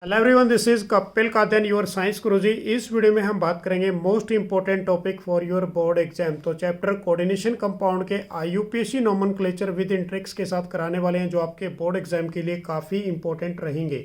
Hello everyone, this is Kapil Kadan your science guruji. इस video में हम बात करेंगे most important topic for your board exam. तो चैप्टर कोऑर्डिनेशन कंपाउंड के आईयूपीएसी नोमेनक्लेचर विद इंट्रिक्स के साथ कराने वाले हैं, जो आपके बोर्ड एग्जाम के लिए काफ़ी इंपॉर्टेंट रहेंगे।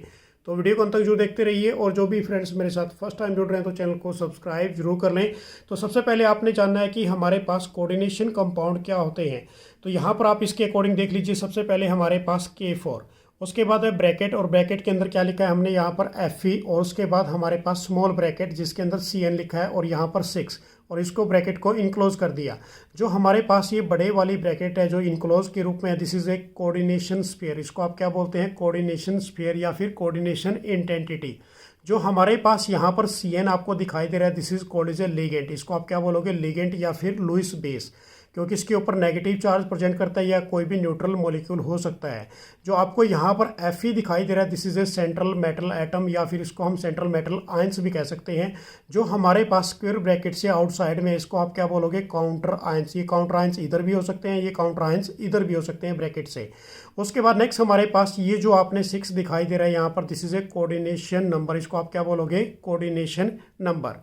तो वीडियो को अंत तक जो देखते रहिए, और जो भी फ्रेंड्स मेरे साथ फर्स्ट टाइम जुड़ रहे हैं तो चैनल को सब्सक्राइब जरूर कर लें। तो सबसे पहले आपने जानना है कि हमारे पास कोऑर्डिनेशन कंपाउंड क्या होते हैं। तो यहाँ पर आप इसके अकॉर्डिंग देख लीजिए। सबसे पहले हमारे पास K4, उसके बाद है ब्रैकेट, और ब्रैकेट के अंदर क्या लिखा है हमने यहाँ पर Fe, और उसके बाद हमारे पास स्मॉल ब्रैकेट जिसके अंदर Cn लिखा है, और यहाँ पर 6, और इसको ब्रैकेट को इनक्लोज कर दिया। जो हमारे पास ये बड़े वाली ब्रैकेट है जो इनक्लोज के रूप में है, this is a coordination sphere. इसको आप क्या बोलते हैं? कोऑर्डिनेशन स्फीयर या फिर कोऑर्डिनेशन इंटेंसिटी। जो हमारे पास यहाँ पर Cn आपको दिखाई दे रहा है, this is called as a ligand. इसको आप क्या बोलोगे? लिगेंड या फिर लुईस बेस, क्योंकि इसके ऊपर नेगेटिव चार्ज प्रेजेंट करता है या कोई भी न्यूट्रल मॉलिक्यूल हो सकता है। जो आपको यहाँ पर Fe दिखाई दे रहा है, this is A central metal atom, या फिर इसको हम सेंट्रल मेटल आयंस भी कह सकते हैं। जो हमारे पास स्क्वायर ब्रैकेट से आउटसाइड में, इसको आप क्या बोलोगे? Counter ions. ये काउंटर आयंस इधर भी हो सकते हैं, ये काउंटर आयंस इधर भी हो सकते हैं ब्रैकेट से। उसके बाद नेक्स्ट हमारे पास ये जो आपने 6 दिखाई दे रहा है यहाँ पर, this is a coordination number. इसको आप क्या बोलोगे? Coordination number.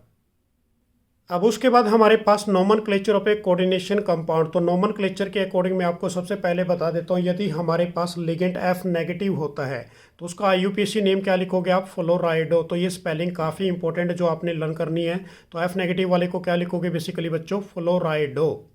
अब उसके बाद हमारे पास nomenclature of a coordination compound. तो नोमेनक्लेचर के अकॉर्डिंग मैं आपको सबसे पहले बता देता हूँ, यदि हमारे पास लिगेंड F नेगेटिव होता है तो उसका आईयूपीएसी नेम क्या लिखोगे आप? फ्लोराइडो। तो ये स्पेलिंग काफ़ी इंपॉर्टेंट है जो आपने लर्न करनी है। तो F नेगेटिव वाले को क्या लिखोगे बेसिकली बच्चों? फ्लोराइडो।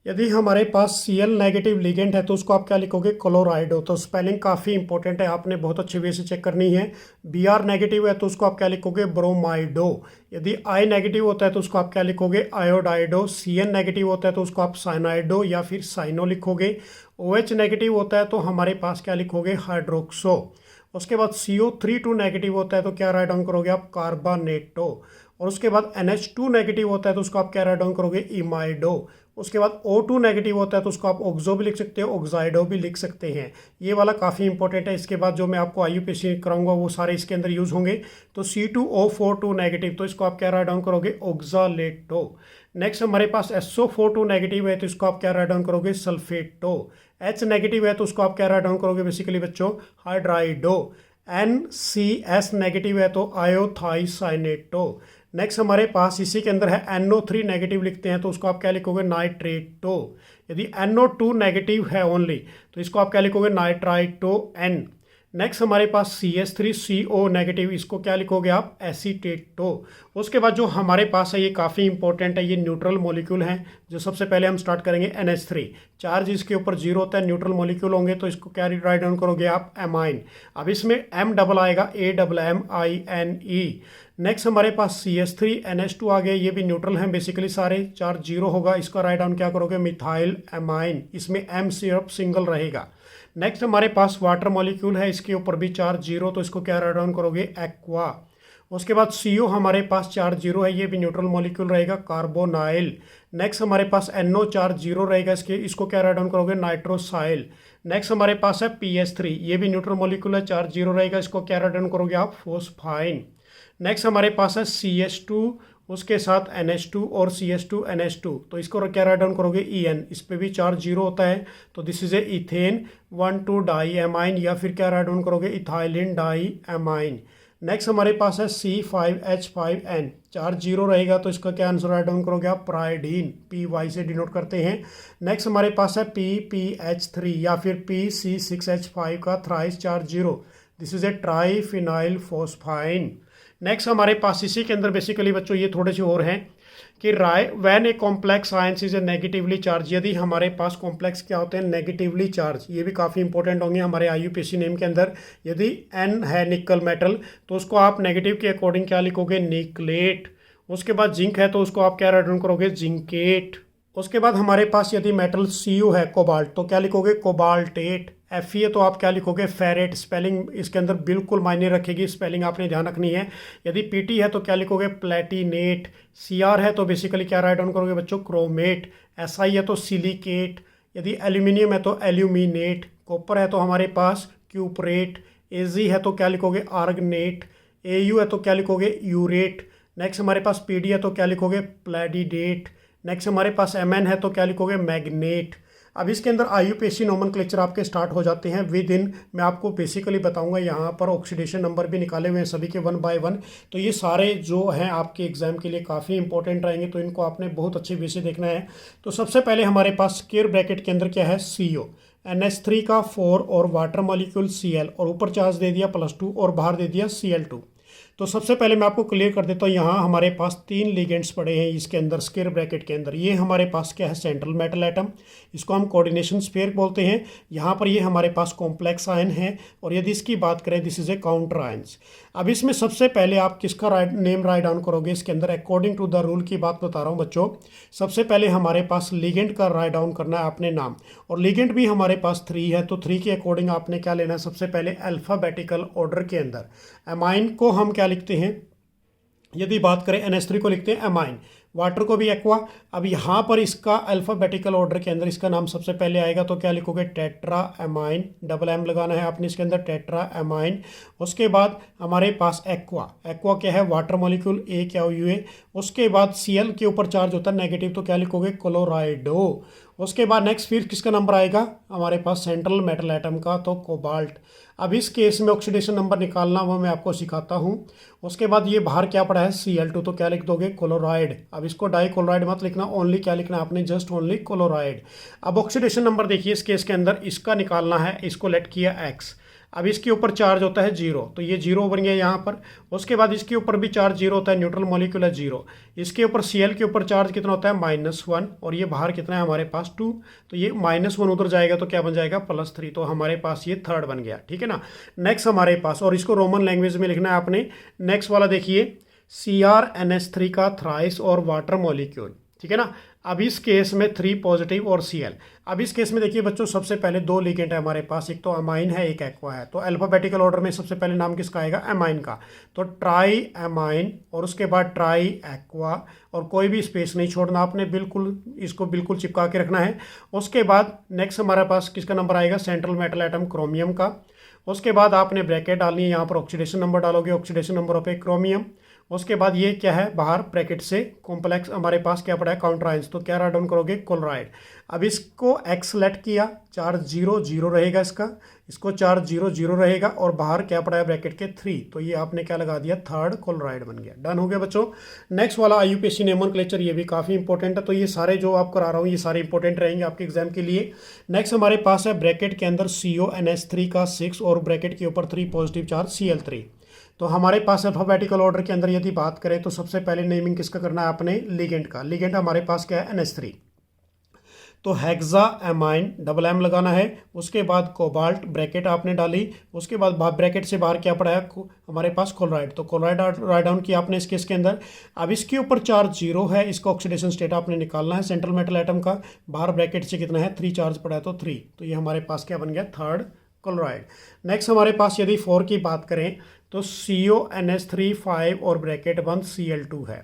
यदि हमारे पास Cl नेगेटिव लिगेंड है तो उसको आप क्या लिखोगे? क्लोराइडो। तो स्पेलिंग काफ़ी इंपॉर्टेंट है, आपने बहुत अच्छे वे से चेक करनी है। Br नेगेटिव है तो उसको आप क्या लिखोगे? ब्रोमाइडो। यदि I नेगेटिव होता है तो उसको आप क्या लिखोगे? आयोडाइडो। Cn नेगेटिव होता है तो उसको आप साइनाइडो या फिर साइनो लिखोगे। OH नेगेटिव होता है तो हमारे पास क्या लिखोगे? हाइड्रोक्सो। उसके बाद CO32 नेगेटिव होता है तो क्या राइट डाउन करोगे आप? कार्बानेटो। और उसके बाद NH2 नेगेटिव होता है तो उसको आप क्या राइट डाउन करोगे? इमाइडो। उसके बाद O2 नेगेटिव होता है तो उसको आप ऑक्सो भी लिख सकते हो, ऑक्साइडो भी लिख सकते हैं। ये वाला काफ़ी इंपॉर्टेंट है। इसके बाद जो मैं आपको आईयूपीएसी कराऊंगा वो सारे इसके अंदर यूज़ होंगे। तो C2O42 नेगेटिव, तो इसको आप क्या राइट डाउन करोगे? ऑक्सालेटो। नेक्स्ट हमारे पास SO42 नेगेटिव है तो इसको आप क्या राइट डाउन करोगे? सल्फेटो। H नेगेटिव है तो उसको आप क्या राइट डाउन करोगे बेसिकली बच्चों? हाइड्राइडो। NCS नेगेटिव है तो आयोथाइसाइनेटो। नेक्स्ट हमारे पास इसी के अंदर है NO3 नेगेटिव लिखते हैं तो उसको आप क्या लिखोगे? नाइट्रेटो। यदि NO2 नेगेटिव है ओनली तो इसको आप क्या लिखोगे? Nitrito N। नेक्स्ट हमारे पास CH3CO नेगेटिव, इसको क्या लिखोगे आप? एसीटेटो। उसके बाद जो हमारे पास है ये काफ़ी इंपॉर्टेंट है, ये न्यूट्रल मॉलिक्यूल हैं। जो सबसे पहले हम स्टार्ट करेंगे NH3। चार्ज इसके ऊपर 0 होता है, न्यूट्रल मॉलिक्यूल होंगे तो इसको क्या राइट डाउन करोगे आप? एमाइन। अब इसमें M डबल आएगा, AMMINE। नेक्स्ट हमारे पास CH3NH2 आ गए, ये भी न्यूट्रल हैं बेसिकली सारे, चार्ज 0 होगा। इसका राइट डाउन क्या करोगे? Methyl amine. इसमें M सिर्फ सिंगल रहेगा। नेक्स्ट हमारे पास वाटर मॉलिक्यूल है, इसके ऊपर भी चार्ज 0, तो इसको क्या राइट डाउन करोगे? एक्वा। उसके बाद CO हमारे पास चार्ज 0 है, ये भी न्यूट्रल मॉलिक्यूल रहेगा, कार्बोनाइल। नेक्स्ट हमारे पास NO चार्ज 0 रहेगा, इसको क्या राइट डाउन करोगे? नाइट्रोसाइल। नेक्स्ट हमारे पास है PH3, ये भी न्यूट्रल मॉलिक्यूल है, चार्ज 0 रहेगा, इसको क्या राइट डाउन करोगे आप? फोस्फाइन। नेक्स्ट हमारे पास है CH2, उसके साथ NH2 और CH2NH2, तो इसको क्या राइट डाउन करोगे? EN। इस पर भी चार्ज 0 होता है तो this is a ethane 1,2 di amine, या फिर क्या राइट डाउन करोगे? Ethylene di amine. नेक्स्ट हमारे पास है C5H5N, चार्ज 0 रहेगा तो इसका क्या आंसर राइट डाउन करोगे आप? प्राइडीन। PY से डिनोट करते हैं। नेक्स्ट हमारे पास है PPH3 या फिर PC6H5 का thrice, charge 0, this is A triphenyl phosphine. Next हमारे पास इसी के अंदर बेसिकली बच्चों ये थोड़े से और हैं कि when a complex ions is a negatively charge. यदि हमारे पास कॉम्प्लेक्स क्या होते हैं? Negatively charge. ये भी काफ़ी इंपॉर्टेंट होंगे हमारे आईयूपीएसी नेम के अंदर। यदि N है निकल मेटल तो उसको आप नेगेटिव के अकॉर्डिंग क्या लिखोगे? निकलेट। उसके बाद जिंक है तो उसको आप क्या राइट डाउन करोगे? जिंकेट। उसके बाद हमारे पास यदि मेटल Cu है, कोबाल्ट, तो क्या लिखोगे? कोबाल्टेट। Fe है तो आप क्या लिखोगे? फेरेट। स्पेलिंग इसके अंदर बिल्कुल मायने रखेगी, स्पेलिंग आपने ध्यान रखनी है। यदि Pt है तो क्या लिखोगे? प्लेटिनेट। Cr है तो बेसिकली क्या राइट डाउन करोगे बच्चों? क्रोमेट। Si है तो सिलिकेट। यदि एल्यूमिनियम है तो एल्यूमिनेट। कॉपर है तो हमारे पास क्यूपरेट। Ag है तो क्या लिखोगे? आर्गनेट। Au है तो क्या लिखोगे? यूरेट। नेक्स्ट हमारे पास Pd है तो क्या लिखोगे? प्लेडिडेट। नेक्स्ट हमारे पास Mn है तो क्या लिखोगे? मैग्नेट। अब इसके अंदर IUPAC नोमेनक्लेचर आपके स्टार्ट हो जाते हैं विद इन, मैं आपको बेसिकली बताऊंगा, यहाँ पर ऑक्सीडेशन नंबर भी निकाले हुए हैं सभी के 1 बाय 1। तो ये सारे जो हैं आपके एग्जाम के लिए काफ़ी इंपॉर्टेंट रहेंगे, तो इनको आपने बहुत अच्छे वे से देखना है। तो सबसे पहले हमारे पास स्क्वायर ब्रैकेट के अंदर क्या है, CO, NH3 का 4 और वाटर मॉलिक्यूल Cl, और ऊपर चार्ज दे दिया +2 और बाहर दे दिया Cl2। तो सबसे पहले मैं आपको क्लियर कर देता हूँ, यहाँ हमारे पास 3 लिगेंड्स पड़े हैं इसके अंदर स्क्वायर ब्रैकेट के अंदर। ये हमारे पास क्या है, सेंट्रल मेटल एटम, इसको हम कोऑर्डिनेशन स्फीयर बोलते हैं। यहाँ पर ये हमारे पास कॉम्प्लेक्स आयन है, और यदि इसकी बात करें this is A counter ions. अब इसमें सबसे पहले आप किसका नेम राइट डाउन करोगे इसके अंदर, अकॉर्डिंग टू द रूल की बात बता रहा हूँ बच्चों। सबसे पहले हमारे पास लिगेंड का राइट डाउन करना है अपने नाम, और लिगेंड भी हमारे पास 3 है, तो 3 के अकॉर्डिंग आपने क्या लेना है, सबसे पहले अल्फ़ाबेटिकल ऑर्डर के अंदर एमाइन को हम क्या लिखते हैं, यदि बात करें NH3 को लिखते हैं एमाइन, वाटर को भी एक्वा। अब यहाँ पर इसका अल्फ़ाबेटिकल ऑर्डर के अंदर इसका नाम सबसे पहले आएगा, तो क्या लिखोगे, टेट्रा एमाइन, डबल एम लगाना है आपने इसके अंदर, टेट्रा एमाइन। उसके बाद हमारे पास एक्वा, एक्वा क्या है, वाटर मॉलिक्यूल A क्या हुई है। उसके बाद Cl के ऊपर चार्ज होता है नेगेटिव, तो क्या लिखोगे, क्लोराइडो। उसके बाद नेक्स्ट फिर किसका नंबर आएगा हमारे पास, सेंट्रल मेटल एटम का, तो कोबाल्ट। अब इस केस में ऑक्सीडेशन नंबर निकालना वो मैं आपको सिखाता हूँ। उसके बाद ये बाहर क्या पड़ा है, Cl2, तो क्या लिख दोगे, क्लोराइड। अब इसको डाई क्लोराइड मत लिखना, ओनली क्या लिखना है आपने, जस्ट ओनली क्लोराइड। अब ऑक्सीडेशन नंबर देखिए इस केस के अंदर, इसका निकालना है, इसको लेट किया X। अब इसके ऊपर चार्ज होता है 0, तो ये 0 बन गया यहाँ पर। उसके बाद इसके ऊपर भी चार्ज 0 होता है, न्यूट्रल मॉलिक्यूल है 0। इसके ऊपर Cl के ऊपर चार्ज कितना होता है, -1, और ये बाहर कितना है हमारे पास 2, तो ये -1 उधर जाएगा तो क्या बन जाएगा, +3, तो हमारे पास ये थर्ड बन गया, ठीक है ना। नेक्स्ट हमारे पास, और इसको रोमन लैंग्वेज में लिखना है आपने। नेक्स्ट वाला देखिए, CrNH3 का थ्राइस और वाटर मॉलिक्यूल, ठीक है ना। अब इस केस में 3 पॉजिटिव और Cl। अब इस केस में देखिए बच्चों, सबसे पहले 2 लिगेंड है हमारे पास, एक तो अमाइन है, एक एक्वा है। तो अल्फाबेटिकल ऑर्डर में सबसे पहले नाम किसका आएगा, अमाइन का, तो ट्राई अमाइन, और उसके बाद ट्राई एक्वा, और कोई भी स्पेस नहीं छोड़ना आपने, बिल्कुल इसको बिल्कुल चिपका के रखना है। उसके बाद नेक्स्ट हमारे पास किसका नंबर आएगा, सेंट्रल मेटल एटम क्रोमियम का। उसके बाद आपने ब्रैकेट डालनी है, यहाँ पर ऑक्सीडेशन नंबर डालोगे, oxidation number of A chromium. उसके बाद ये क्या है, बाहर ब्रैकेट से कॉम्प्लेक्स हमारे पास क्या पड़ा है, काउंटर आयंस, तो क्या राइट डाउन करोगे, क्लोराइड। अब इसको X लेट किया, चार्ज 0 0 रहेगा इसका, इसको चार्ज 0 0 रहेगा, और बाहर क्या पड़ा है ब्रैकेट के 3, तो ये आपने क्या लगा दिया, थर्ड क्लोराइड बन गया। डन हो गया बच्चों। नेक्स्ट वाला IUPAC नोमेनक्लेचर, ये भी काफ़ी इंपॉर्टेंट है, तो ये सारे जो आप करा रहा हूँ ये सारे इंपॉर्टेंट रहेंगे आपके एग्जाम के लिए। नेक्स्ट हमारे पास है ब्रैकेट के अंदर CONH3 का 6 और ब्रैकेट के ऊपर 3 पॉजिटिव चार्ज Cl3। तो हमारे पास अल्फाबेटिकल ऑर्डर के अंदर यदि बात करें तो सबसे पहले नेमिंग किसका करना है आपने, लिगेंड का। लिगेंड हमारे पास क्या है, NH3, तो हेक्सा एमाइन, डबल एम लगाना है। उसके बाद कोबाल्ट, ब्रैकेट आपने डाली। उसके बाद ब्रैकेट से बाहर क्या पड़ा है हमारे पास, क्लोराइड, तो क्लोराइड राइट डाउन किया आपने इसके इसके अंदर। अब इसके ऊपर चार्ज 0 है, इसका ऑक्सीडेशन स्टेट आपने निकालना है सेंट्रल मेटल एटम का। बाहर ब्रैकेट से कितना है, 3 चार्ज पड़ा है, तो 3, तो ये हमारे पास क्या बन गया, थर्ड क्लोराइड। नेक्स्ट हमारे पास यदि 4 की बात करें तो CONH3 5 और ब्रैकेट बंद Cl2 है।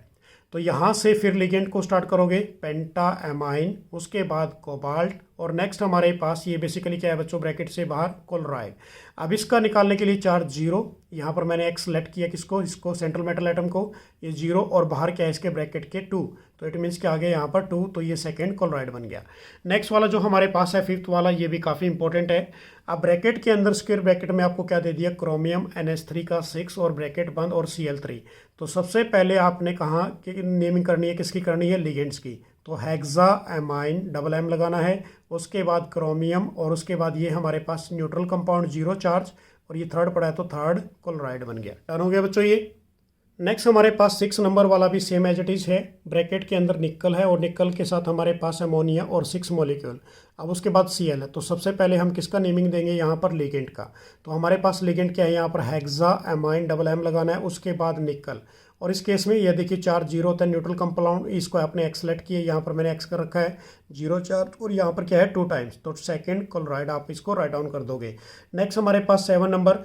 तो यहाँ से फिर लिगेंड को स्टार्ट करोगे, पेंटा एमाइन, उसके बाद कोबाल्ट, और नेक्स्ट हमारे पास ये बेसिकली क्या है बच्चों, ब्रैकेट से बाहर क्लोराइड। अब इसका निकालने के लिए चार्ज 0, यहाँ पर मैंने X सेलेक्ट किया किसको, इसको सेंट्रल मेटल एटम को, ये 0, और बाहर क्या है इसके ब्रैकेट के 2, तो इट मीन्स कि आ गया यहाँ पर 2, तो ये सेकेंड क्लोराइड बन गया। नेक्स्ट वाला जो हमारे पास है 5th वाला, ये भी काफ़ी इंपॉर्टेंट है। अब ब्रैकेट के अंदर स्क्वायर ब्रैकेट में आपको क्या दे दिया, क्रोमियम NH3 का 6 और ब्रैकेट बंद और Cl3। तो सबसे पहले आपने कहा कि नेमिंग करनी है, किसकी करनी है, लिगेंड्स की, तो हेक्सा एमाइन, डबल एम लगाना है। उसके बाद क्रोमियम, और उसके बाद ये हमारे पास न्यूट्रल कंपाउंड 0 चार्ज, और ये थर्ड पड़ा है, तो थर्ड क्लोराइड बन गया। डन हो गया बच्चों ये। नेक्स्ट हमारे पास 6 नंबर वाला भी सेम एज इट इज़ है। ब्रैकेट के अंदर निकल है, और निकल के साथ हमारे पास अमोनिया और 6 मॉलिक्यूल। अब उसके बाद Cl है, तो सबसे पहले हम किसका नेमिंग देंगे यहाँ पर, लिगेंड का। तो हमारे पास लिगेंड क्या है, यहाँ पर हेक्सा एमाइन, डबल एम लगाना है। उसके बाद निकल, और इस केस में यह देखिए चार्ज 0 होता है, न्यूट्रल कंपाउंड, इसको आपने X सेलेक्ट किया, यहाँ पर मैंने X कर रखा है 0 चार्ज, और यहाँ पर क्या है 2 टाइम्स, तो सेकेंड क्लोराइड आप इसको राइट डाउन कर दोगे। नेक्स्ट हमारे पास 7 नंबर।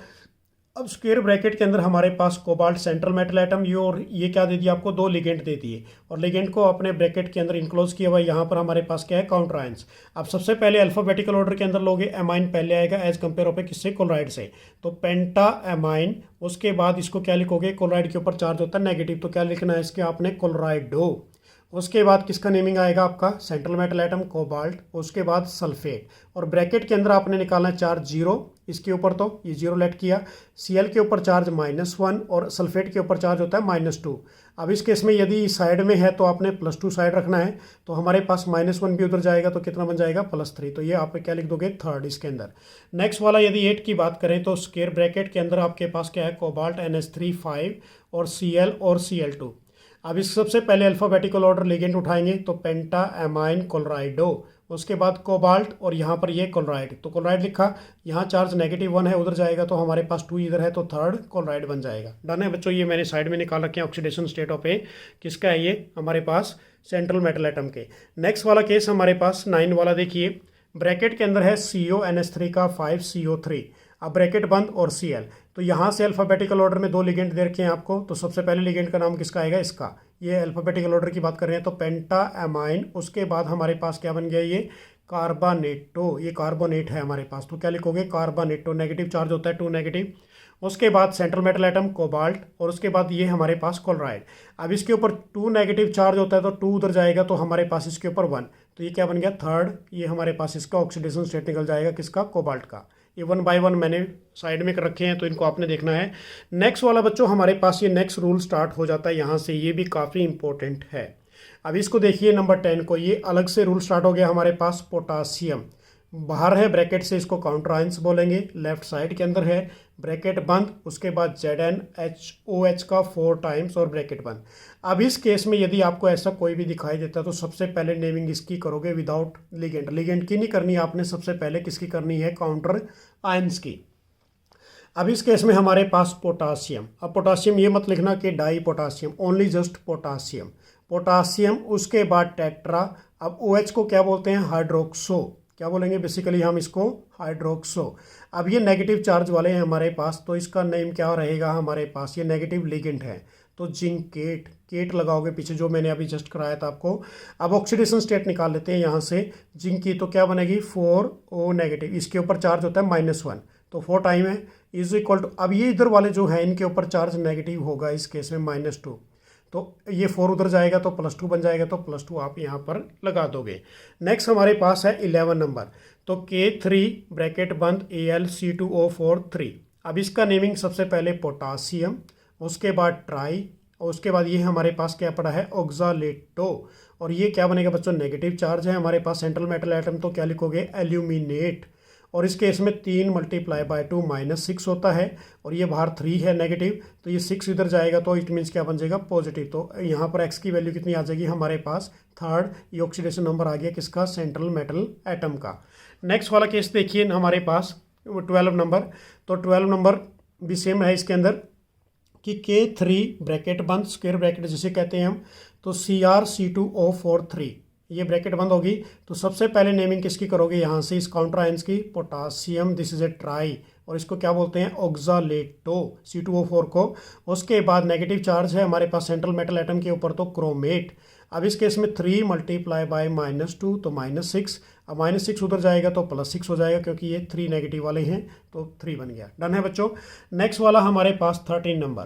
अब स्क्वायर ब्रैकेट के अंदर हमारे पास कोबाल्ट, सेंट्रल मेटल एटम, ये और ये क्या दे दिया आपको, 2 लिगेंड दे दिए, और लिगेंड को अपने ब्रैकेट के अंदर इनक्लोज किया हुआ। यहाँ पर हमारे पास क्या है, काउंटर आयंस। अब सबसे पहले अल्फाबेटिकल ऑर्डर के अंदर लोगे, एमाइन पहले आएगा एज कंपेयर होकर किससे, क्लोराइड से, तो पेंटा एमाइन। उसके बाद इसको क्या लिखोगे, क्लोराइड के ऊपर चार्ज होता है नेगेटिव, तो क्या लिखना है इसके आपने, क्लोराइडो। उसके बाद किसका नेमिंग आएगा आपका सेंट्रल मेटल एटम कोबाल्ट, उसके बाद सल्फेट, और ब्रैकेट के अंदर आपने निकालना है चार्ज 0, इसके ऊपर तो ये 0 लेट किया, Cl के ऊपर चार्ज -1 और सल्फेट के ऊपर चार्ज होता है -2। अब इस केस में यदि साइड में है तो आपने +2 साइड रखना है, तो हमारे पास -1 भी उधर जाएगा तो कितना बन जाएगा +3, तो ये आप क्या लिख दोगे थर्ड इसके अंदर। नेक्स्ट वाला यदि 8 की बात करें तो स्क्वायर ब्रैकेट के अंदर आपके पास क्या है कोबाल्ट NH3 5 और Cl और Cl2। अब इस सबसे पहले अल्फ़ाबेटिकल ऑर्डर लिगेंड उठाएंगे तो पेंटा एमाइन क्लोराइडो, उसके बाद कोबाल्ट और यहाँ पर ये क्लोराइड, तो क्लोराइड लिखा, यहाँ चार्ज -1 है उधर जाएगा तो हमारे पास 2 इधर है तो थर्ड क्लोराइड बन जाएगा। डन है बच्चों, ये मैंने साइड में निकाल रखे हैं ऑक्सीडेशन स्टेट ऑफ ए, किसका है ये हमारे पास सेंट्रल मेटल एटम के। नेक्स्ट वाला केस हमारे पास 9 वाला देखिए, ब्रैकेट के अंदर है CONH3 का 5 CO3, अब ब्रैकेट बंद और Cl, तो यहाँ से अल्फ़ाबेटिकल ऑर्डर में 2 लिगेंड दे रखे हैं आपको, तो सबसे पहले लिगेंड का नाम किसका आएगा इसका, ये अल्फ़ाबेटिकल ऑर्डर की बात कर रहे हैं तो पेंटा एमाइन, उसके बाद हमारे पास क्या बन गया ये कार्बानेटो, ये कार्बोनेट है हमारे पास, तो क्या लिखोगे कार्बानेटो, नेगेटिव चार्ज होता है 2 नेगेटिव। उसके बाद सेंट्रल मेटल एटम कोबाल्ट और उसके बाद ये हमारे पास क्लोराइड, अब इसके ऊपर 2 नेगेटिव चार्ज होता है तो 2 उधर जाएगा तो हमारे पास इसके ऊपर 1, तो ये क्या बन गया थर्ड, ये हमारे पास इसका ऑक्सीडेशन स्टेट निकल जाएगा किसका कोबाल्ट का। ये 1 बाय 1 मैंने साइड में रखे हैं तो इनको आपने देखना है। नेक्स्ट वाला बच्चों हमारे पास ये नेक्स्ट रूल स्टार्ट हो जाता है यहाँ से, ये भी काफ़ी इंपॉर्टेंट है। अब इसको देखिए नंबर 10 को, ये अलग से रूल स्टार्ट हो गया हमारे पास, पोटासियम बाहर है ब्रैकेट से, इसको काउंटर आयंस बोलेंगे, लेफ्ट साइड के अंदर है, ब्रैकेट बंद, उसके बाद ZnHOH का 4 टाइम्स और ब्रैकेट बंद। अब इस केस में यदि आपको ऐसा कोई भी दिखाई देता है तो सबसे पहले नेमिंग इसकी करोगे विदाउट लिगेंड, लिगेंड की नहीं करनी आपने, सबसे पहले किसकी करनी है काउंटर आयंस की। अब इस केस में हमारे पास पोटासियम, अब पोटासियम ये मत लिखना कि di potassium, only just potassium, potassium, उसके बाद टेट्रा, अब OH को क्या बोलते हैं हाइड्रोक्सो, क्या बोलेंगे बेसिकली हम इसको हाइड्रोक्सो। अब ये नेगेटिव चार्ज वाले हैं हमारे पास तो इसका नेम क्या रहेगा हमारे पास, ये नेगेटिव लिगेंड है तो जिंकेट, केट लगाओगे पीछे जो मैंने अभी जस्ट कराया था आपको। अब ऑक्सीडेशन स्टेट निकाल लेते हैं यहाँ से, जिंक की तो क्या बनेगी 4O नेगेटिव, इसके ऊपर चार्ज होता है -1 तो 4 टाइम है इज इक्वल टू, अब ये इधर वाले जो है इनके ऊपर चार्ज नेगेटिव होगा इस केस में -2, तो ये 4 उधर जाएगा तो +2 बन जाएगा तो +2 आप यहाँ पर लगा दोगे। नेक्स्ट हमारे पास है 11 नंबर, तो K3 ब्रैकेट बंद Al C2O4 3, अब इसका नेमिंग सबसे पहले पोटासियम, उसके बाद ट्राई, और उसके बाद ये हमारे पास क्या पड़ा है ऑक्सालेटो, और ये क्या बनेगा बच्चों नेगेटिव चार्ज है हमारे पास सेंट्रल मेटल एटम, तो क्या लिखोगे एल्यूमिनेट, और इस केस में 3 × 2 -6 होता है और ये बाहर 3 है नेगेटिव, तो ये 6 इधर जाएगा तो इट मीन्स क्या बन जाएगा पॉजिटिव, तो यहाँ पर x की वैल्यू कितनी आ जाएगी हमारे पास थर्ड, ये ऑक्सीडेशन नंबर आ गया किसका सेंट्रल मेटल एटम का। नेक्स्ट वाला केस देखिए हमारे पास 12 नंबर, तो 12 नंबर भी सेम है इसके अंदर कि K3 ब्रैकेट बंद स्क्वायर ब्रैकेट जिसे कहते हैं हम, तो CrC2O4 3, ये ब्रैकेट बंद होगी, तो सबसे पहले नेमिंग किसकी करोगे यहाँ से इस काउंटर आयंस की, potassium, this is A try, और इसको क्या बोलते हैं ऑक्सालेटो C2O4 को। उसके बाद नेगेटिव चार्ज है हमारे पास सेंट्रल मेटल एटम के ऊपर तो क्रोमेट, अब इस केस में 3 × -2 तो -6, अब -6 उधर जाएगा तो +6 हो जाएगा क्योंकि ये 3 नेगेटिव वाले हैं तो 3 बन गया। डन है बच्चों। नेक्स्ट वाला हमारे पास 13 नंबर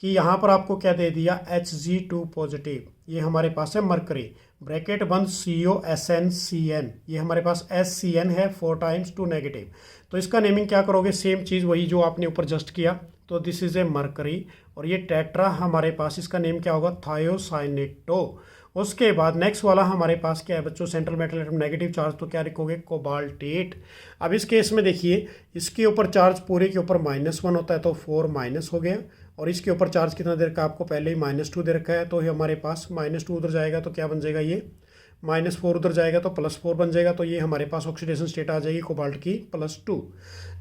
कि यहाँ पर आपको क्या दे दिया Hg2 पॉजिटिव, ये हमारे पास है मरकरी, ब्रैकेट बंद COSNCN, ये हमारे पास SCN है 4 × 2 नेगेटिव, तो इसका नेमिंग क्या करोगे सेम चीज़ वही जो आपने ऊपर जस्ट किया, तो दिस इज ए मरकरी, और ये टेट्रा हमारे पास इसका नेम क्या होगा थायोसाइनेटो। उसके बाद नेक्स्ट वाला हमारे पास क्या है बच्चों central metal atom negative charge, तो क्या लिखोगे कोबाल्टेट। अब इस केस में देखिए इसके ऊपर चार्ज पूरे के ऊपर -1 होता है तो 4 माइनस हो गया, और इसके ऊपर चार्ज कितना दे रखा है आपको पहले ही -2 दे रखा है, तो ये हमारे पास -2 उधर जाएगा तो क्या बन जाएगा ये -4 उधर जाएगा तो +4 बन जाएगा, तो ये हमारे पास ऑक्सीडेशन स्टेट आ जाएगी कोबाल्ट की +2।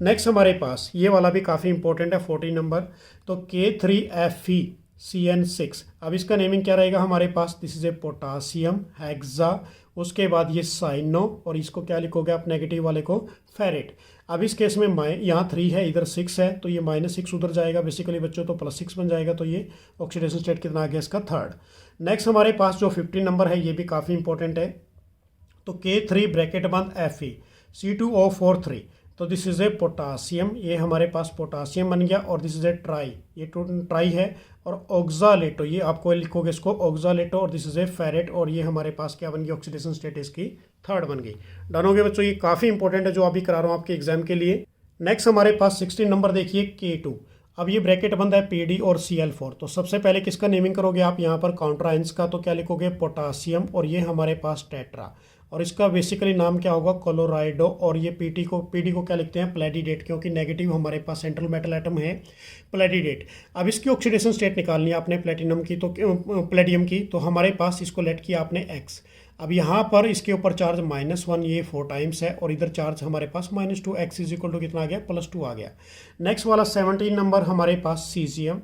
नेक्स्ट हमारे पास ये वाला भी काफ़ी इंपॉर्टेंट है 14 नंबर, तो K3FeCN6, अब इसका नेमिंग क्या रहेगा हमारे पास, this is a potassium hexa, उसके बाद ये साइनो, और इसको क्या लिखोगे आप नेगेटिव वाले को फेरेट। अब इस केस में यहाँ 3 है इधर 6 है तो ये -6 उधर जाएगा बेसिकली बच्चों तो +6 बन जाएगा, तो ये ऑक्सीडेशन स्टेट कितना आ गया इसका थर्ड। नेक्स्ट हमारे पास जो 15 नंबर है ये भी काफ़ी इंपॉर्टेंट है, तो K3 ब्रैकेट बंद Fe C2O4 3, तो दिस इज़ ए पोटासियम, ये हमारे पास पोटासियम बन गया। और दिस इज़ ए ट्राई, ये ट्राई है। और ऑक्सालेटो, ये आपको लिखोगे इसको ऑक्सालेटो। और दिस इज़ ए फेरेट, और ये हमारे पास क्या बन गई, ऑक्सीडेशन स्टेट इसकी थर्ड बन गई। डन हो गया बच्चों, ये काफ़ी इंपॉर्टेंट है जो अभी करा रहा हूँ आपके एग्जाम के लिए। नेक्स्ट हमारे पास 16 नंबर देखिए K2। अब ये ब्रैकेट बंद है PD और Cl4। तो सबसे पहले किसका नेमिंग करोगे आप यहाँ पर, काउंटर आयंस का। तो क्या लिखोगे, पोटासियम, और ये हमारे पास टेट्रा। और इसका बेसिकली नाम क्या होगा, क्लोराइडो। और ये पीडी को क्या लिखते हैं, प्लेडिडेट, क्योंकि नेगेटिव हमारे पास सेंट्रल मेटल एटम है प्लेडिडेट। अब इसकी ऑक्सीडेशन स्टेट निकालनी है आपने प्लेटिनम की, तो प्लेडियम की। तो हमारे पास इसको लेट किया आपने X। अब यहाँ पर इसके ऊपर चार्ज -1, ये 4 टाइम्स है। और इधर चार्ज हमारे पास -2, X इज इक्वल टू कितना आ गया, +2 आ गया। नेक्स्ट वाला 17 नंबर हमारे पास सीजियम।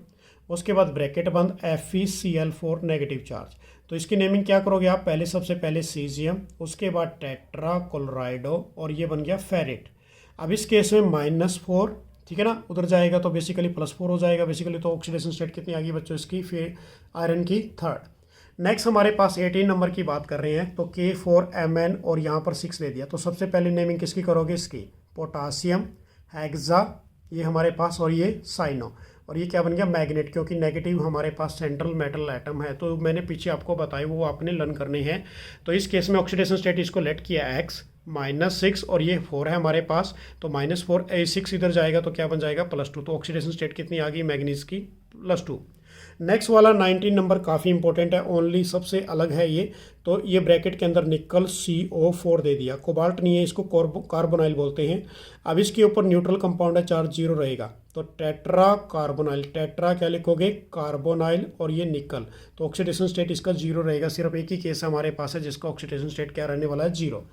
उसके बाद ब्रैकेट बंद FeCl4 नेगेटिव चार्ज। तो इसकी नेमिंग क्या करोगे आप, पहले सबसे पहले सीजियम, उसके बाद टेट्रा क्लोराइडो, और ये बन गया फेरेट। अब इस केस में -4, ठीक है ना, उधर जाएगा तो बेसिकली +4 हो जाएगा बेसिकली। तो ऑक्सीडेशन स्टेट कितनी आ गई बच्चों इसकी, फिर आयरन की थर्ड। नेक्स्ट हमारे पास 18 नंबर की बात कर रहे हैं। तो K4Mn, और यहाँ पर 6 दे दिया। तो सबसे पहले नेमिंग किसकी करोगे, इसकी पोटासियम, हेक्सा, ये हमारे पास, और ये साइनो। और ये क्या बन गया, मैग्नेट, क्योंकि नेगेटिव हमारे पास सेंट्रल मेटल एटम है। तो मैंने पीछे आपको बताया, वो आपने लर्न करने हैं। तो इस केस में ऑक्सीडेशन स्टेट इसको लेट किया X, -6, और ये 4 है हमारे पास। तो -4 6 इधर जाएगा तो क्या बन जाएगा, +2। तो ऑक्सीडेशन स्टेट कितनी आ गई मैग्नीज की, +2। नेक्स्ट वाला 19 नंबर काफ़ी इंपॉर्टेंट है, ओनली सबसे अलग है ये। तो ये ब्रैकेट के अंदर निकल CO4 दे दिया। कोबाल्ट नहीं है, इसको कार्बोनाइल बोलते हैं। अब इसके ऊपर न्यूट्रल कंपाउंड है, चार्ज 0 रहेगा। तो टेट्रा कार्बोनाइल, टेट्रा क्या लिखोगे, कार्बोनाइल, और ये निकल। तो ऑक्सीडेशन स्टेट इसका 0 रहेगा। सिर्फ एक ही केस हमारे पास है जिसका ऑक्सीडेशन स्टेट क्या रहने वाला है, 0।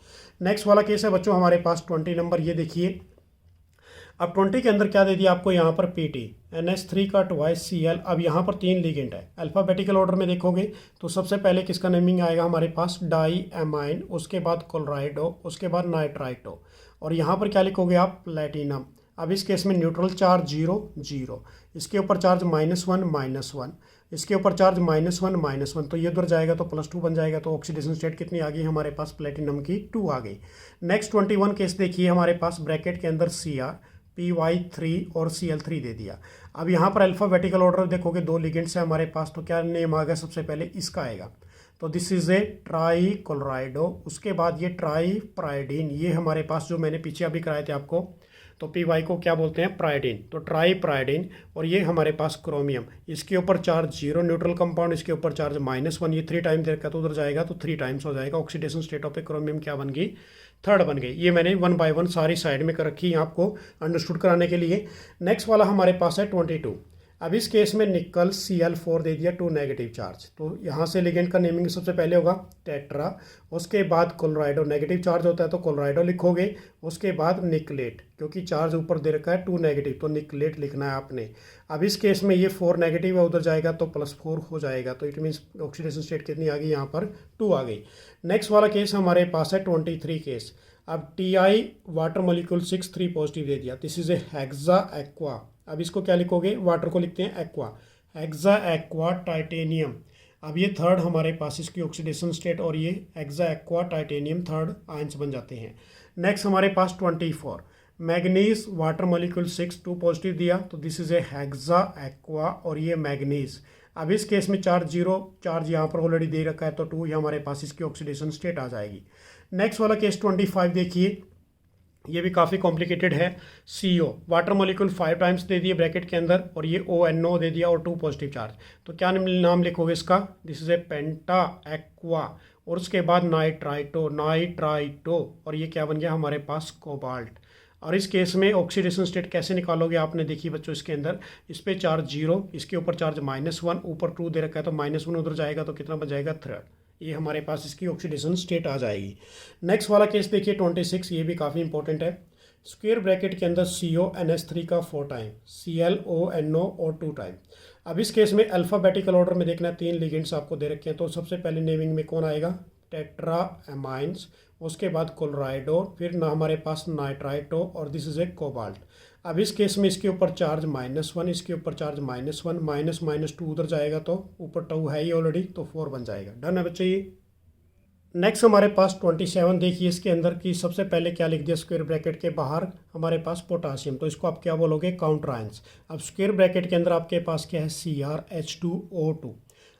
नेक्स्ट वाला केस है बच्चों हमारे पास 20 नंबर, ये देखिए। अब 20 के अंदर क्या दे दिया आपको, यहाँ पर PT, NH3 का ट्वाइस Cl। अब यहाँ पर 3 लिगेंड है। अल्फ़ाबेटिकल ऑर्डर में देखोगे तो सबसे पहले किसका नेमिंग आएगा हमारे पास, डाई एमाइन, उसके बाद क्लोराइडो, उसके बाद नाइट्राइटो। और यहाँ पर क्या लिखोगे आप, प्लेटिनम। अब इस केस में न्यूट्रल चार्ज 0 0, इसके ऊपर चार्ज -1 -1, इसके ऊपर चार्ज -1 -1। तो ये उधर जाएगा तो +2 बन जाएगा। तो ऑक्सीडेशन स्टेट कितनी आ गई हमारे पास, प्लेटिनम की 2 आ गई। नेक्स्ट 21 केस देखिए हमारे पास, ब्रैकेट के अंदर Cr, Py3 और Cl3 दे दिया। अब यहाँ पर अल्फ़ाबेटिकल ऑर्डर देखोगे, 2 लिगेंड्स है हमारे पास। तो क्या नेम आ गया, सबसे पहले इसका आएगा। तो दिस इज़ ए ट्राई क्लोराइडो। उसके बाद ये ट्राई प्राइडीन, ये हमारे पास जो मैंने पीछे अभी कराए थे आपको। तो Py को क्या बोलते हैं, प्राइडीन। तो ट्राई प्राइडीन। और ये हमारे पास क्रोमियम, इसके ऊपर चार्ज 0 न्यूट्रल कंपाउंड, इसके ऊपर चार्ज -1, ये 3 टाइम दे रखा तो उधर जाएगा तो 3 टाइम्स हो जाएगा। Oxidation state of A chromium क्या बन गई, थर्ड बन गई। ये मैंने 1 बाय 1 सारी साइड में कर रखी है आपको अंडरस्टूड कराने के लिए। नेक्स्ट वाला हमारे पास है 22। अब इस केस में निकल Cl4 दे दिया, 2 नेगेटिव चार्ज। तो यहाँ से लिगेंड का नेमिंग सबसे पहले होगा टेट्रा, उसके बाद क्लोराइडो, नेगेटिव चार्ज होता है तो क्लोराइडो लिखोगे। उसके बाद निकलेट, क्योंकि चार्ज ऊपर दे रखा है 2 नेगेटिव, तो निकलेट लिखना है आपने। अब इस केस में ये 4 नेगेटिव है, उधर जाएगा तो +4 हो जाएगा। तो इट मीन्स ऑक्सीडेशन स्टेट कितनी आ गई, यहाँ पर 2 आ गई। नेक्स्ट वाला केस हमारे पास है 23 केस। अब Ti वाटर मोलिक्यूल 6 3 पॉजिटिव दे दिया। This is A hexa aqua. अब इसको क्या लिखोगे, वाटर को लिखते हैं एक्वा, हेक्सा एक्वा टाइटेनियम। अब ये थर्ड हमारे पास इसकी ऑक्सीडेशन स्टेट, और ये hexa aqua titanium third ions बन जाते हैं। नेक्स्ट हमारे पास 24 मैग्नीज वाटर मोलिक्यूल 6 2 पॉजिटिव दिया। तो this is A hexa aqua, और ये मैग्नीज। अब इस केस में चार्ज 0, चार्ज यहाँ पर ऑलरेडी दे रखा है तो 2, ये हमारे पास इसकी ऑक्सीडेशन स्टेट आ जाएगी। नेक्स्ट वाला केस 25 देखिए, ये भी काफ़ी कॉम्प्लिकेटेड है। CO water molecule 5 times they दिए ब्रैकेट के अंदर, और ये ONO दे दिया और 2 पॉजिटिव चार्ज। तो क्या नाम लिखोगे इसका, this is A penta aqua. और उसके बाद नाइट्राइटो, और ये क्या बन गया हमारे पास, कोबाल्ट। और इस केस में ऑक्सीडेशन स्टेट कैसे निकालोगे आपने, देखिए बच्चों, इसके अंदर इस पे चार्ज 0, इसके ऊपर चार्ज -1, ऊपर 2 दे रखा है तो -1 उधर जाएगा तो कितना बन जाएगा, 3। ये हमारे पास इसकी ऑक्सीडेशन स्टेट आ जाएगी। नेक्स्ट वाला केस देखिए 26, ये भी काफ़ी इंपॉर्टेंट है। स्क्वायर ब्रैकेट के अंदर CO NH3 का 4 टाइम, ClONO और 2 टाइम। अब इस केस में अल्फ़ाबेटिकल ऑर्डर में देखना, 3 लिगेंड्स आपको दे रखे हैं। तो सबसे पहले नेमिंग में कौन आएगा, टेट्रा एमाइंस, उसके बाद क्लोराइडो, फिर ना हमारे पास नाइट्राइटो, और दिस इज ए कोबाल्ट। अब इस केस में इसके ऊपर चार्ज -1, इसके ऊपर चार्ज -1, -2 उधर जाएगा तो ऊपर 2 है ही ऑलरेडी, तो 4 बन जाएगा। डन है बच्चे ये। नेक्स्ट हमारे पास 27 देखिए, इसके अंदर की सबसे पहले क्या लिख दिया स्क्वायर ब्रैकेट के बाहर हमारे पास पोटासियम, तो इसको आप क्या बोलोगे, काउंटर आयंस। अब स्क्वायर ब्रैकेट के अंदर आपके पास क्या है, CrH2O2।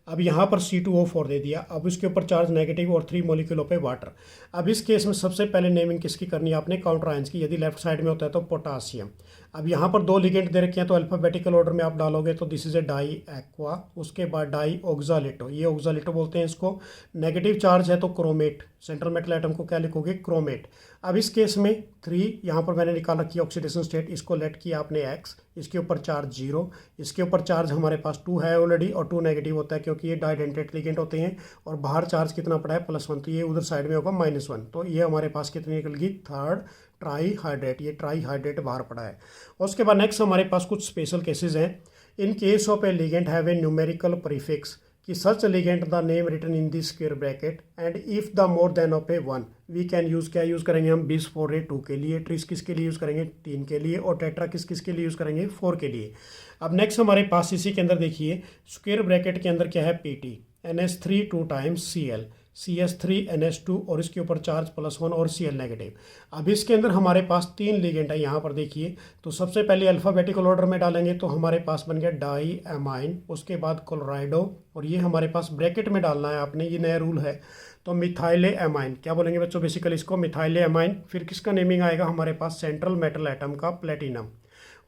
अब यहाँ पर C2O4 दे दिया। अब इसके ऊपर चार्ज नेगेटिव और 3 मॉलिक्यूलों पे वाटर। अब इस केस में सबसे पहले नेमिंग किसकी करनी है आपने, काउंटर आयंस की। यदि लेफ्ट साइड में होता है तो पोटासियम। अब यहाँ पर 2 लिगेंड दे रखे हैं तो अल्फाबेटिकल ऑर्डर में आप डालोगे तो this is a di aqua, उसके बाद डाई ऑक्सालेटो, ये ऑक्सालेटो बोलते हैं इसको। नेगेटिव चार्ज है तो क्रोमेट, सेंट्रल मेटल एटम को क्या लिखोगे, क्रोमेट। अब इस केस में 3 यहाँ पर मैंने निकाल रखी है ऑक्सीडेशन स्टेट, इसको लेट किया आपने X, इसके ऊपर चार्ज 0, इसके ऊपर चार्ज हमारे पास 2 है ऑलरेडी और 2 नेगेटिव होता है क्योंकि ये डाइडेंटेट लिगेंड होते हैं। और बाहर चार्ज कितना पड़ा है, +1, तो ये उधर साइड में होगा -1, तो ये हमारे पास कितनी निकल गई, 3rd ट्राईहाइड्रेट, ये ट्राईहाइड्रेट बाहर पड़ा है। उसके बाद नेक्स्ट हमारे पास कुछ स्पेशल केसेस हैं। In case of a ligand have a numerical prefix कि such ligand the name written in the square bracket and if the more than of a 1 we can use, क्या use करेंगे हम, बिस 4A2 के लिए, tris किसके लिए use करेंगे, 3 के लिए, और टेट्रा किसके लिए यूज़ करेंगे, 4 के लिए। अब नेक्स्ट हमारे पास इसी के अंदर देखिए स्क्वायर ब्रैकेट के अंदर क्या है, PT NH3 2 times Cl CH3 NH2 और इसके ऊपर चार्ज +1 और Cl नेगेटिव। अब इसके अंदर हमारे पास 3 लिगेंड है यहाँ पर देखिए, तो सबसे पहले अल्फ़ाबेटिकल ऑर्डर में डालेंगे तो हमारे पास बन गया डाई एमाइन, उसके बाद क्लोराइडो, और ये हमारे पास ब्रैकेट में डालना है आपने, ये नया रूल है। तो मिथाइले एमाइन, क्या बोलेंगे बच्चों, बेसिकली इसको मिथाइले एमाइन। फिर किसका नेमिंग आएगा हमारे पास, सेंट्रल मेटल एटम का, प्लेटिनम।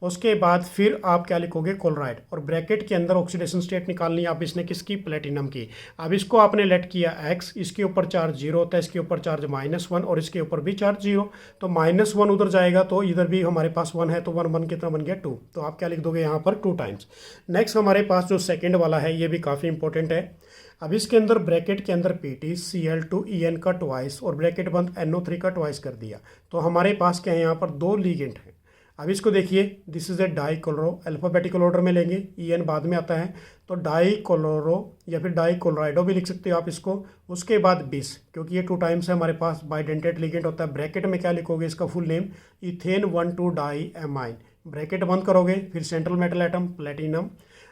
उसके बाद फिर आप क्या लिखोगे, क्लोराइड, और ब्रैकेट के अंदर ऑक्सीडेशन स्टेट निकालनी है आप इसने किसकी, प्लेटिनम की। अब इसको आपने लेट किया X, इसके ऊपर चार्ज 0 होता है, इसके ऊपर चार्ज -1 और इसके ऊपर भी चार्ज 0, तो -1 उधर जाएगा तो इधर भी हमारे पास 1 है, तो 1 कितना बन गया, 2, तो आप क्या लिख दोगे यहाँ पर, 2 टाइम्स। नेक्स्ट हमारे पास जो सेकेंड वाला है ये भी काफ़ी इंपॉर्टेंट है। अब इसके अंदर ब्रैकेट के अंदर PT Cl2En का ट्वाइस और ब्रैकेट बंद NO3 का ट्वाइस कर दिया, तो हमारे पास क्या है, यहाँ पर 2 लिगेंड हैं। अब इसको देखिए, this is a die chloro, alphabetical order में लेंगे, En बाद में आता है, तो डाई क्लोरो या फिर डाई क्लोराइडो भी लिख सकते हो आप इसको। उसके बाद बिस, क्योंकि ये 2 टाइम्स है हमारे पास, बाइडेंटेट लिगेंड होता है। ब्रैकेट में क्या लिखोगे, इसका full name ethane 1,2 di amine, bracket बंद करोगे, फिर सेंट्रल मेटल एटम प्लेटिनम।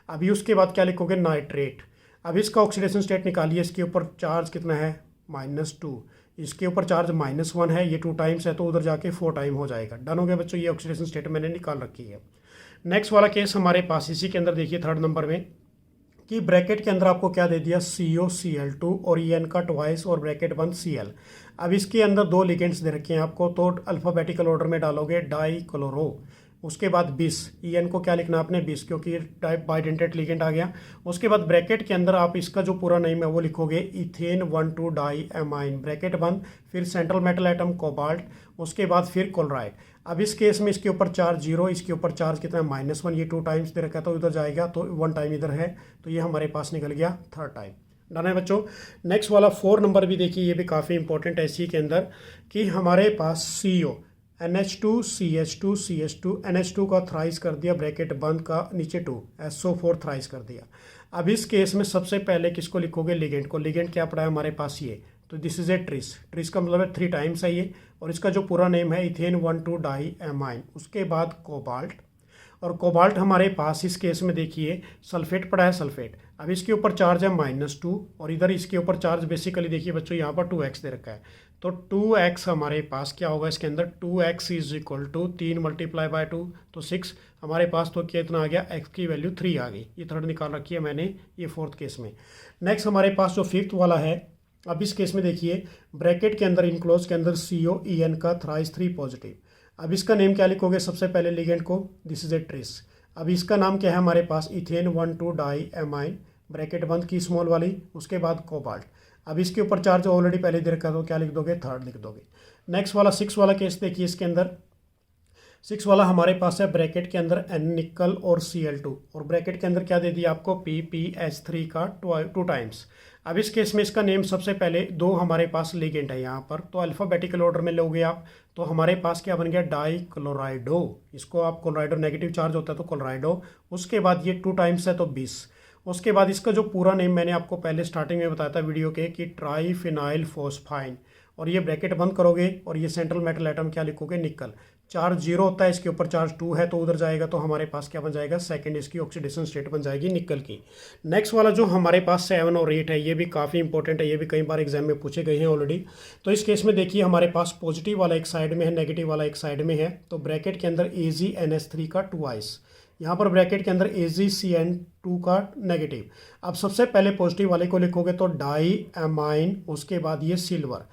अभी उसके बाद क्या लिखोगे, नाइट्रेट। अब इसका ऑक्सीडेशन स्टेट निकालिए, इसके ऊपर चार्ज कितना है, -2, इसके ऊपर चार्ज -1 है, ये 2 टाइम्स है तो उधर जाके 4 टाइम हो जाएगा। डन हो गया बच्चों, ये ऑक्सीडेशन स्टेट मैंने निकाल रखी है। नेक्स्ट वाला केस हमारे पास इसी के अंदर देखिए 3rd नंबर में, कि ब्रैकेट के अंदर आपको क्या दे दिया, COCl2 और En का ट्वाइस और ब्रैकेट बंद Cl। अब इसके अंदर 2 लिगेंड्स दे रखे हैं आपको, तो अल्फाबेटिकल ऑर्डर में डालोगे डाई क्लोरो, उसके बाद बिस, En को क्या लिखना आपने, बिस, क्योंकि ये बाइडेंटेट लिगेंड आ गया। उसके बाद ब्रैकेट के अंदर आप इसका जो पूरा नेम है वो लिखोगे इथेन 1,2 डाई एमाइन, ब्रैकेट बंद, फिर सेंट्रल मेटल एटम कोबाल्ट, उसके बाद फिर क्लोराइड। अब इस केस में इसके ऊपर चार्ज 0, इसके ऊपर चार्ज कितना है, -1, ये 2 टाइम्स दे रखा है तो इधर जाएगा, तो 1 टाइम इधर है, तो ये हमारे पास निकल गया 3rd टाइम। डन है बच्चों। नेक्स्ट वाला 4 नंबर भी देखिए, ये भी काफ़ी इंपॉर्टेंट है इसी के अंदर, कि हमारे पास CO NH2 CH2 CH2 NH2 का थ्राइस कर दिया, ब्रैकेट बंद का, नीचे 2 SO4 थ्राइस कर दिया। अब इस केस में सबसे पहले किसको लिखोगे, लिगेंड को। लिगेंड क्या पड़ा है हमारे पास, ये, तो this is a tris, tris का मतलब है 3 टाइम्स है ये, और इसका जो पूरा नेम है इथेन 1,2 डाई एमाइन। उसके बाद कोबाल्ट, और कोबाल्ट हमारे पास इस केस में देखिए सल्फेट पड़ा है, सल्फेट। अब इसके ऊपर चार्ज है -2 और इधर इसके ऊपर चार्ज बेसिकली देखिए बच्चों यहाँ पर 2x दे रखा है, तो 2x हमारे पास क्या होगा इसके अंदर, 2x इज इक्वल टू 3 × 2 तो 6 हमारे पास, तो कितना आ गया, x की वैल्यू 3 आ गई। ये 3rd निकाल रखी है मैंने, ये 4th केस में। नेक्स्ट हमारे पास जो 5th वाला है, अब इस केस में देखिए ब्रैकेट के अंदर, इनक्लोज के अंदर COEN का थ्राइस 3 पॉजिटिव। अब इसका नेम क्या लिखोगे, सबसे पहले लिगेंड को, दिस इज ए ट्रिस। अब इसका नाम क्या है हमारे पास, इथेन 1,2 डाई एमाइन, ब्रैकेट बंद की स्मॉल वाली, उसके बाद कोबाल्ट। अब इसके ऊपर चार्ज ऑलरेडी पहले दे रखा, तो क्या लिख दोगे, 3rd लिख दोगे। नेक्स्ट वाला 6 वाला केस देखिए, इसके अंदर 6 वाला हमारे पास है ब्रैकेट के अंदर N निकल और Cl2, और ब्रैकेट के अंदर क्या दे दिया आपको, PPH3 का 2 टाइम्स। अब इस केस में इसका नेम सबसे पहले 2 हमारे पास लिगेंड है यहाँ पर, तो अल्फाबेटिकल ऑर्डर में लोगे आप, तो हमारे पास क्या बन गया, डाई क्लोराइडो, इसको आप क्लोराइडो, नेगेटिव चार्ज होता है तो क्लोराइडो। उसके बाद ये 2 टाइम्स है तो 20। उसके बाद इसका जो पूरा नेम मैंने आपको पहले स्टार्टिंग में बताया था वीडियो के, कि ट्राईफिनाइल फोस्फाइन, और ये ब्रैकेट बंद करोगे और ये सेंट्रल मेटल एटम क्या लिखोगे, निकल। चार्ज 0 होता है, इसके ऊपर चार्ज 2 है तो उधर जाएगा तो हमारे पास क्या बन जाएगा, सेकंड इसकी ऑक्सीडेशन स्टेट बन जाएगी निकल की। नेक्स्ट वाला जो हमारे पास 7 और 8 है, ये भी काफ़ी इंपॉर्टेंट है, ये भी कई बार एग्जाम में पूछे गए हैं ऑलरेडी। तो इस केस में देखिए हमारे पास पॉजिटिव वाला एक साइड में है, नेगेटिव वाला एक साइड में है, तो ब्रैकेट के अंदर AgNH3 का ट्वाइस, यहाँ पर ब्रैकेट के अंदर AgCN2 का नेगेटिव। अब सबसे पहले पॉजिटिव वाले को लिखोगे तो डाई एमाइन, उसके बाद ये सिल्वर,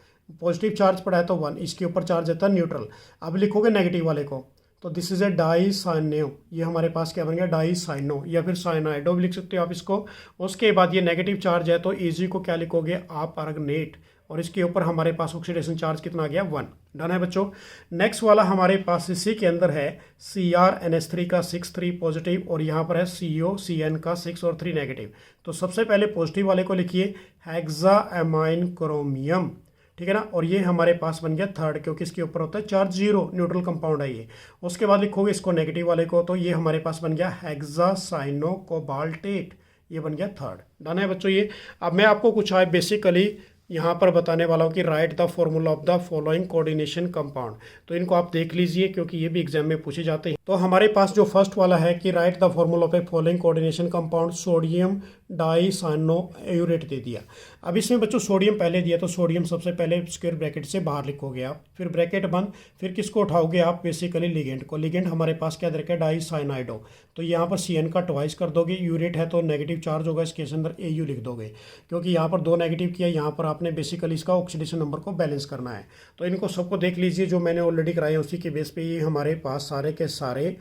पॉजिटिव चार्ज पड़ा है तो 1, इसके ऊपर चार्ज रहता है न्यूट्रल। अब लिखोगे नेगेटिव वाले को तो this is a di cyano, ये हमारे पास क्या बन गया, डाई साइनो, या फिर साइनाइडो भी लिख सकते हो आप इसको। उसके बाद ये नेगेटिव चार्ज है तो Ag को क्या लिखोगे आप, अर्गनेट, और इसके ऊपर हमारे पास ऑक्सीडेशन चार्ज कितना आ गया, 1। डन है बच्चों। नेक्स्ट वाला हमारे पास इसी के अंदर है CrNH3 का 6 3 पॉजिटिव, और यहाँ पर है COCN का 6 और 3 नेगेटिव। तो सबसे पहले पॉजिटिव वाले को लिखिए हेक्साएमाइन क्रोमियम, ठीक है ना, और ये हमारे पास बन गया थर्ड, क्योंकि इसके ऊपर होता है चार्ज 0, न्यूट्रल कंपाउंड है ये। उसके बाद लिखोगे इसको नेगेटिव वाले को तो ये हमारे पास बन गया हेक्सासाइनो कोबाल्टेट, ये बन गया थर्ड। डन है बच्चों ये। अब मैं आपको कुछ आज बेसिकली यहाँ पर बताने वाला हूँ कि write the formula of the following coordination compound, तो इनको आप देख लीजिए क्योंकि ये भी एग्जाम में पूछे जाते हैं। तो हमारे पास जो फर्स्ट वाला है कि write the formula of a following coordination compound, sodium dicyanoaurate दे दिया। अब इसमें बच्चों सोडियम पहले दिया तो सोडियम सबसे पहले स्क्वायर ब्रैकेट से बाहर लिखोगे आप, फिर ब्रैकेट बंद, फिर किसको उठाओगे आप, बेसिकली लिगेंड को। लिगेंड हमारे पास क्या रखा है, डाईसाइनाइडो, तो यहाँ पर CN का ट्वाइस कर दोगे, यूरेट है तो नेगेटिव चार्ज होगा, इसके अंदर AU लिख दोगे, क्योंकि यहाँ पर 2 नेगेटिव किया, यहाँ पर आपने बेसिकली इसका ऑक्सीडेशन नंबर को बैलेंस करना है। तो इनको सबको देख लीजिए, जो मैंने ऑलरेडी कराया उसी के बेस पे ये हमारे पास सारे के सारे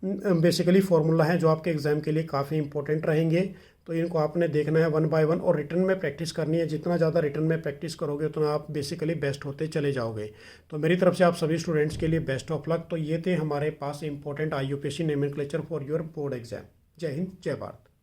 बेसिकली फार्मूला हैं जो आपके एग्जाम के लिए काफ़ी इंपॉर्टेंट रहेंगे। तो इनको आपने देखना है 1 बाय 1 और रिटर्न में प्रैक्टिस करनी है। जितना ज़्यादा रिटर्न में प्रैक्टिस करोगे उतना आप बेसिकली बेस्ट होते चले जाओगे। तो मेरी तरफ से आप सभी स्टूडेंट्स के लिए बेस्ट ऑफ लक। तो ये थे हमारे पास important IUPAC nomenclature for your board exam. जय हिंद, जय भारत।